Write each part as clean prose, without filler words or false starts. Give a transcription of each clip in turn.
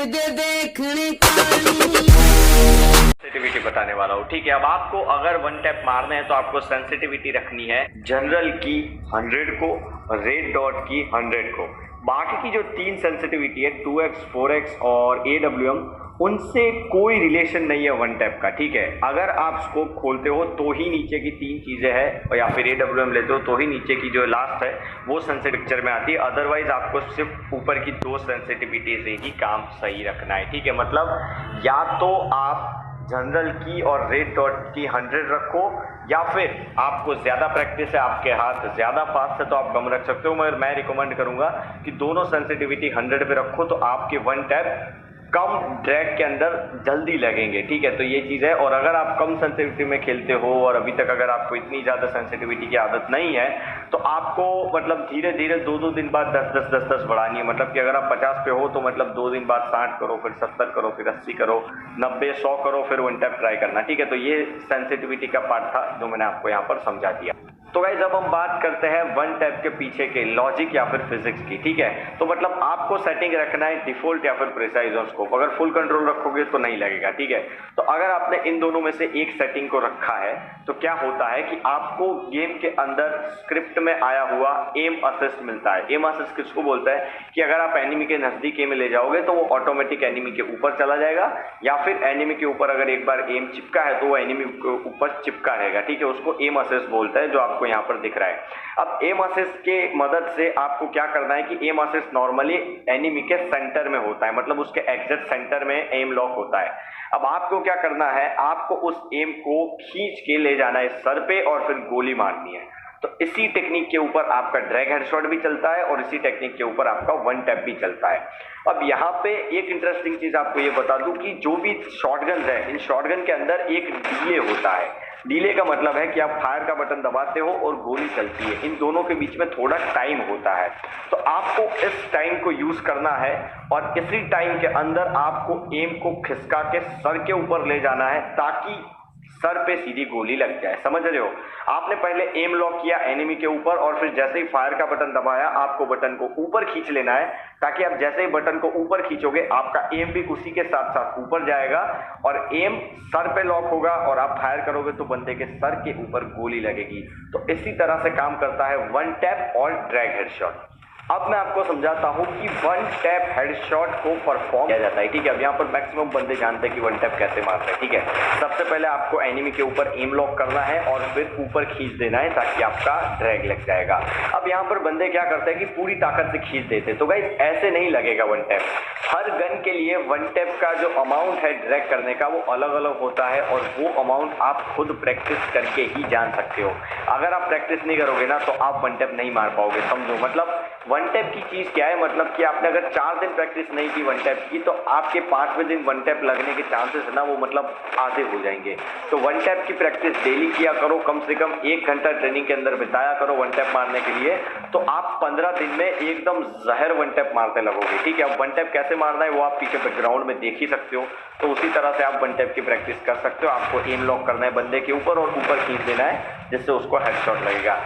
मुझे देखने का सेंसिटिविटी बताने वाला हूँ। ठीक है, अब आपको अगर वन टैप मारने हैं तो आपको सेंसिटिविटी रखनी है जनरल की 100 को, रेड डॉट की 100 को। बाकी की जो तीन सेंसिटिविटी है 2x 4x और AWM, उनसे कोई रिलेशन नहीं है वन टैप का। ठीक है, अगर आप स्कोप खोलते हो तो ही नीचे की तीन चीजें हैं, या फिर AWM लेते हो तो ही नीचे की जो लास्ट है वो सेंसिटिव पिक्चर में आती है। अदरवाइज आपको सिर्फ ऊपर की दो सेंसिटिविटी से ही काम सही रखना है। ठीक है, मतलब या तो आप जनरल की और रेड डॉट की 100 रखो, या फिर आपको ज़्यादा प्रैक्टिस है, आपके हाथ ज़्यादा फास्ट है तो आप कम रख सकते हो, मगर मैं रिकमेंड करूंगा कि दोनों सेंसिटिविटी 100 पे रखो तो आपके वन टैप कम ड्रैग के अंदर जल्दी लगेंगे। ठीक है, तो ये चीज़ है। और अगर आप कम सेंसिटिविटी में खेलते हो और अभी तक अगर आपको इतनी ज़्यादा सेंसिटिविटी की आदत नहीं है तो आपको मतलब धीरे धीरे 2-2 दिन बाद 10-10 बढ़ानी है। मतलब कि अगर आप 50 पे हो तो मतलब 2 दिन बाद 60 करो, फिर 70 करो, फिर 80 करो, 90 100 करो, फिर वन टैप ट्राई करना। ठीक है, तो ये सेंसिटिविटी का पार्ट था जो मैंने आपको यहाँ पर समझा दिया। तो गाइस अब हम बात करते हैं वन टैप के पीछे के लॉजिक या फिर फिजिक्स की। ठीक है, तो मतलब आपको सेटिंग रखना है डिफॉल्ट या फिर प्रिसाइज ऑन स्कोप। अगर फुल कंट्रोल रखोगे तो नहीं लगेगा। ठीक है, तो अगर आपने इन दोनों में से एक सेटिंग को रखा है तो क्या होता है कि आपको गेम के अंदर स्क्रिप्ट में आया हुआ एम असिस्ट मिलता है। एम असिस्ट किसको बोलता है कि अगर आप एनिमी के नजदीक एम ले जाओगे तो वो ऑटोमेटिक एनिमी के ऊपर चला जाएगा, या फिर एनिमी के ऊपर अगर एक बार एम चिपका है तो वो एनिमी के ऊपर चिपका रहेगा। ठीक है, उसको एम असिस्ट बोलता है, जो आपको यहाँ पर दिख रहा है। अब एम असिस्ट के मदद से आपको क्या करना है कि एम असिस्ट नॉर्मली एनिमी के सेंटर में होता है, मतलब उसके एग्जैक्ट सेंटर में एम लॉक होता है। अब आपको क्या करना है, आपको उस एम को खींच के ले जाना है सर पे और फिर गोली मारनी है। तो इसी टेक्निक के ऊपर आपका ड्रैग हेडशॉट भी चलता है और इसी टेक्निक के ऊपर आपका वन टैप भी चलता है। अब यहाँ पे एक इंटरेस्टिंग चीज आपको ये बता दूं कि जो भी शॉटगन है, इन शॉटगन के अंदर एक डीले होता है। डीले का मतलब है कि आप फायर का बटन दबाते हो और गोली चलती है, इन दोनों के बीच में थोड़ा टाइम होता है। तो आपको इस टाइम को यूज करना है और इसी टाइम के अंदर आपको एम को खिसका के सर के ऊपर ले जाना है ताकि सर पे सीधी गोली लग जाए। समझ रहे हो, आपने पहले एम लॉक किया एनिमी के ऊपर और फिर जैसे ही फायर का बटन दबाया आपको बटन को ऊपर खींच लेना है, ताकि आप जैसे ही बटन को ऊपर खींचोगे आपका एम भी उसी के साथ साथ ऊपर जाएगा और एम सर पे लॉक होगा और आप फायर करोगे तो बंदे के सर के ऊपर गोली लगेगी। तो इसी तरह से काम करता है वन टैप और ड्रैग हेडशॉट। अब मैं आपको समझाता हूं कि वन टैप हेडशॉट को परफॉर्म किया जाता है। ठीक है, अब यहाँ पर मैक्सिमम बंदे जानते हैं कि वन टैप कैसे मारते हैं। ठीक है, सबसे पहले आपको एनिमी के ऊपर एम लॉक करना है और फिर ऊपर खींच देना है ताकि आपका ड्रैग लग जाएगा। अब यहाँ पर बंदे क्या करते हैं कि पूरी ताकत से खींच देते हैं, तो गाइस ऐसे नहीं लगेगा वन टैप। हर गन के लिए वन टैप का जो अमाउंट है ड्रैग करने का वो अलग अलग होता है और वो अमाउंट आप खुद प्रैक्टिस करके ही जान सकते हो। अगर आप प्रैक्टिस नहीं करोगे ना तो आप वन टैप नहीं मार पाओगे। समझो, मतलब वन टैप की चीज क्या है, मतलब कि आपने अगर 4 दिन प्रैक्टिस नहीं की वन टैप की तो आपके 5वें दिन वन टैप लगने के चांसेस है ना वो मतलब आधे हो जाएंगे। तो वन टैप की प्रैक्टिस डेली किया करो, कम से कम 1 घंटा ट्रेनिंग के अंदर बिताया करो वन टैप मारने के लिए, तो आप 15 दिन में एकदम जहर वन टैप मारते लगोगे। ठीक है, अब वन टैप कैसे मारना है वो आप पीछे बैकग्राउंड में देख ही सकते हो, तो उसी तरह से आप वन टैप की प्रैक्टिस कर सकते हो। आपको एम लॉक करना है बंदे के ऊपर और ऊपर खींच देना है जिससे उसको हेडशॉट लगेगा।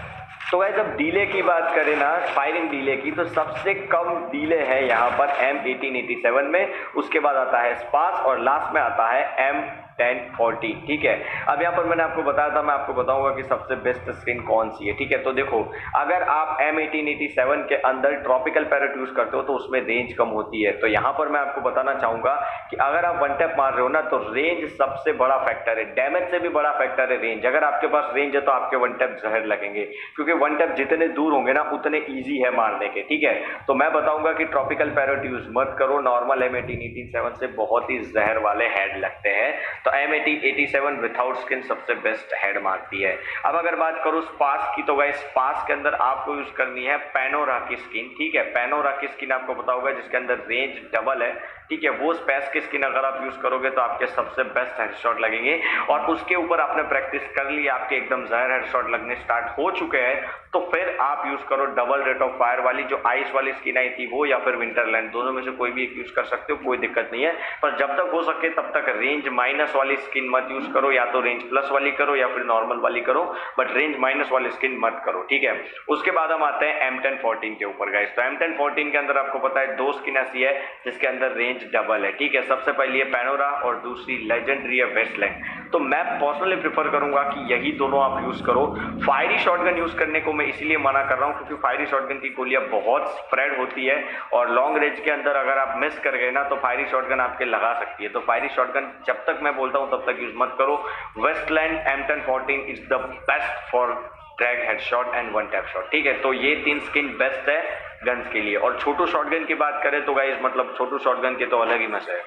तो गाइस जब डीले की बात करें ना, फायरिंग डीले की, तो सबसे कम डीले है यहाँ पर M1887 में, उसके बाद आता है स्पास और लास्ट में आता है M1040। ठीक है, अब यहाँ पर मैंने आपको बताया था, मैं आपको बताऊंगा कि सबसे बेस्ट स्किन कौन सी है। ठीक है, तो देखो अगर आप M1887 के अंदर ट्रॉपिकल पैरेट यूज करते हो तो उसमें रेंज कम होती है। तो यहाँ पर मैं आपको बताना चाहूंगा कि अगर आप वन टैप मार रहे हो ना तो रेंज सबसे बड़ा फैक्टर है, डैमेज से भी बड़ा फैक्टर है रेंज। अगर आपके पास रेंज है तो आपके वन टैप जहर लगेंगे, क्योंकि वन टैप जितने दूर होंगे ना उतने ईजी है मारने के। ठीक है, तो मैं बताऊंगा कि ट्रॉपिकल पैरेट यूज मत करो, नॉर्मल M1887 से बहुत ही जहर वाले हेड लगते हैं। तो M1887 विदाउट स्किन सबसे बेस्ट हेड मारती है। अब अगर बात करूं स्पास की, तो गाइस स्पास के अंदर आपको यूज करनी है पैनोरा की स्किन। ठीक है, पैनोरा की स्किन आपको पता होगा जिसके अंदर रेंज डबल है। ठीक है, वो स्पैस की स्किन अगर आप यूज करोगे तो आपके सबसे बेस्ट हेडशॉट लगेंगे और उसके ऊपर आपने प्रैक्टिस कर ली, आपके एकदम जहर हेडशॉट लगने स्टार्ट हो चुके हैं, तो फिर आप यूज करो डबल रेट ऑफ फायर वाली, जो आइस वाली स्किन आई थी वो, या फिर विंटरलैंड, दोनों में से कोई भी एक यूज कर सकते हो, कोई दिक्कत नहीं है। पर जब तक हो सके तब तक रेंज माइनस वाली स्किन मत यूज करो, या तो रेंज प्लस वाली करो या फिर नॉर्मल वाली करो, बट रेंज माइनस वाली स्किन मत करो, ठीक है। उसके बाद हम आते हैं M1014 के ऊपर गाइस। तो M1014 के अंदर आपको पता है 2 स्किन ऐसी है जिसके अंदर रेंज डबल है, ठीक है। सबसे पहली है पैनोरा और दूसरी लेजेंडरी है वेस्टलैंड। तो मैं पर्सनली प्रेफर करूंगा कि यही दोनों आप यूज करो। फायरी शॉटगन यूज करने को मैं इसीलिए मना कर रहा हूं क्योंकि फायरी शॉटगन की गोलियां बहुत स्प्रेड होती है और लॉन्ग रेंज के अंदर अगर आप मिस कर गए ना तो फायरी शॉटगन आपके लगा सकती है। तो फायरी शॉटगन जब तक मैं बोलता हूं तब तक यूज मत करो। Westland M1014 is the best for drag headshot and one tap shot, ठीक है। तो ये 3 स्किन बेस्ट है गन्स के लिए। और छोटू शॉटगन की बात करें तो गाइस मतलब छोटू शॉटगन के तो अलग ही मजा है।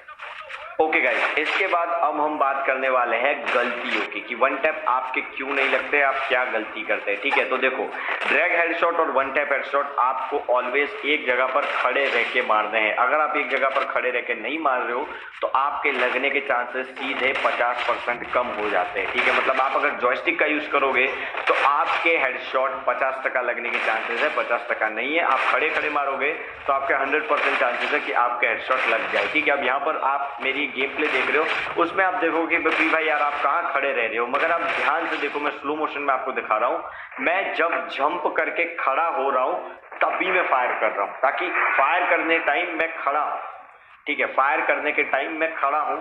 ओके गाइस, इसके बाद अब हम बात करने वाले हैं गलतियों की कि वन टैप आपके क्यों नहीं लगते, आप क्या गलती करते हैं, ठीक है। तो देखो, ड्रैग हेडशॉट और वन टैप हेडशॉट आपको ऑलवेज एक जगह पर खड़े रह के मारने हैं। अगर आप एक जगह पर खड़े रह के नहीं मार रहे हो तो आपके लगने के चांसेस सीधे 50% कम हो जाते हैं, ठीक है। मतलब आप अगर जॉयस्टिक का यूज करोगे तो आपके हेडशॉट 50% लगने के चांसेस है, 50% नहीं है। आप खड़े खड़े मारोगे तो आपके 100% चांसेस है कि आपके हेडशॉट लग जाए, ठीक है। अब यहाँ पर आप मेरी गेम प्ले देख रहे हो, उसमें आप देखोगे कि भाई यार आप कहाँ खड़े रह रहे हो, मगर आप ध्यान से देखो, मैं स्लो मोशन में आपको दिखा रहा हूँ। मैं जब जंप करके खड़ा हो रहा हूँ तभी मैं फायर कर रहा हूँ, ताकि फायर करने टाइम मैं खड़ा हूँ, ठीक है। फायर करने के टाइम मैं खड़ा हूँ,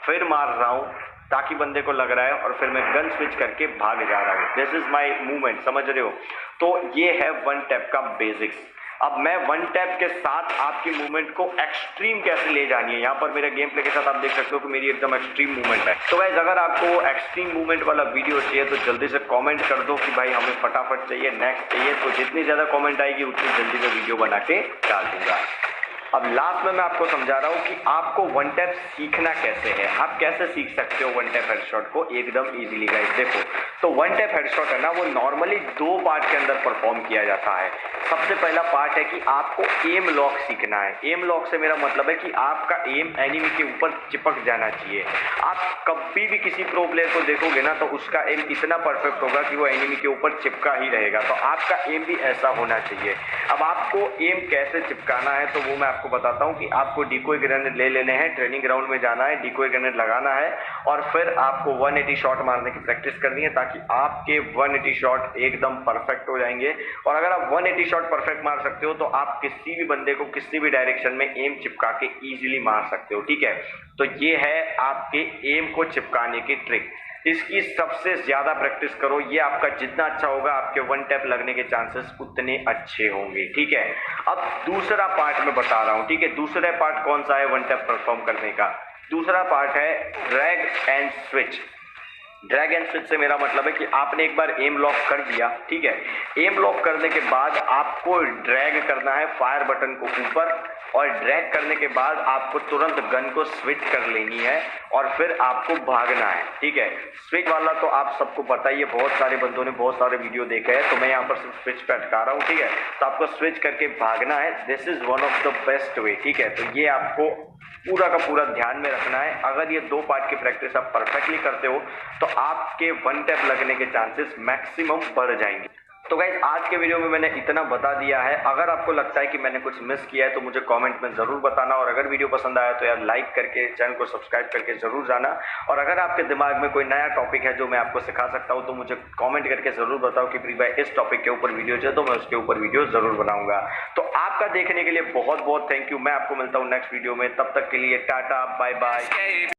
फिर मार रहा हूँ ताकि बंदे को लग रहा है, और फिर मैं गन स्विच करके भाग जा रहा हूँ। दिस इज माई मूवमेंट, समझ रहे हो। तो ये है वन टैप का बेसिक्स। अब मैं वन टैप के साथ आपकी मूवमेंट को एक्सट्रीम कैसे ले जानी है, यहाँ पर मेरे गेम प्ले के साथ आप देख सकते हो कि मेरी एकदम एक्सट्रीम मूवमेंट है। तो गाइस, अगर आपको एक्सट्रीम मूवमेंट वाला वीडियो चाहिए तो जल्दी से कमेंट कर दो कि भाई हमें फटाफट चाहिए, नेक्स्ट चाहिए। तो जितनी ज़्यादा कमेंट आएगी उतनी जल्दी मैं वीडियो बना के डाल दूंगा। अब लास्ट में मैं आपको समझा रहा हूँ कि आपको वन टैप सीखना कैसे है, आप कैसे सीख सकते हो वन टैप हेडशॉट को एकदम इजीली। गाइस देखो, तो वन टैप हेडशॉट है ना, वो नॉर्मली 2 पार्ट के अंदर परफॉर्म किया जाता है। सबसे पहला पार्ट है कि आपको एम लॉक सीखना है। एम लॉक से मेरा मतलब है कि आपका एम एनिमी के ऊपर चिपक जाना चाहिए। आप कभी भी किसी प्रो प्लेयर को देखोगे ना तो उसका एम इतना परफेक्ट होगा कि वो एनिमी के ऊपर चिपका ही रहेगा। तो आपका एम भी ऐसा होना चाहिए। अब आपको एम कैसे चिपकाना है तो वो मैं आपको बताता हूँ कि आपको डिकोय ग्रेनेड ले लेने हैं, ट्रेनिंग ग्राउंड में जाना है, डिकोय ग्रेनेड लगाना है और फिर आपको 180 शॉट मारने की प्रैक्टिस करनी है ताकि आपके 180 शॉट एकदम परफेक्ट हो जाएंगे। और अगर आप 180 शॉट परफेक्ट मार सकते हो तो आप किसी भी बंदे को किसी भी डायरेक्शन में एम चिपका के इजीली मार सकते हो, ठीक है। तो ये है आपके एम को चिपकाने की ट्रिक। इसकी सबसे ज्यादा प्रैक्टिस करो, ये आपका जितना अच्छा होगा आपके वन टैप लगने के चांसेस उतने अच्छे होंगे, ठीक है। अब दूसरा पार्ट मैं बता रहा हूं, ठीक है। दूसरा पार्ट कौन सा है वन टैप परफॉर्म करने का? दूसरा पार्ट है drag and switch. Drag and switch से मेरा मतलब है कि आपने एक बार एम लॉक कर दिया, ठीक है। एम लॉक करने के बाद आपको ड्रैग करना है फायर बटन को ऊपर, और ड्रैग करने के बाद आपको तुरंत गन को स्विच कर लेनी है और फिर आपको भागना है, ठीक है। स्विच वाला तो आप सबको पता ही है, बहुत सारे बंदों ने बहुत सारे वीडियो देखे हैं, तो मैं यहाँ पर सिर्फ स्विच पे अटका रहा हूँ, ठीक है। तो आपको स्विच करके भागना है। This is one of the best way, ठीक है। तो ये आपको पूरा का पूरा ध्यान में रखना है। अगर ये 2 पार्ट की प्रैक्टिस आप परफेक्टली करते हो तो आपके वन टैप लगने के चांसेस मैक्सिमम बढ़ जाएंगे। तो गाइस, आज के वीडियो में मैंने इतना बता दिया है। अगर आपको लगता है कि मैंने कुछ मिस किया है तो मुझे कमेंट में ज़रूर बताना, और अगर वीडियो पसंद आया तो यार लाइक करके चैनल को सब्सक्राइब करके ज़रूर जाना। और अगर आपके दिमाग में कोई नया टॉपिक है जो मैं आपको सिखा सकता हूँ तो मुझे कमेंट करके ज़रूर बताओ कि प्रीति भाई इस टॉपिक के ऊपर वीडियो चाहिए, तो मैं उसके ऊपर वीडियो ज़रूर बनाऊंगा। तो आपका देखने के लिए बहुत बहुत थैंक यू। मैं आपको मिलता हूँ नेक्स्ट वीडियो में, तब तक के लिए टाटा बाय बाय।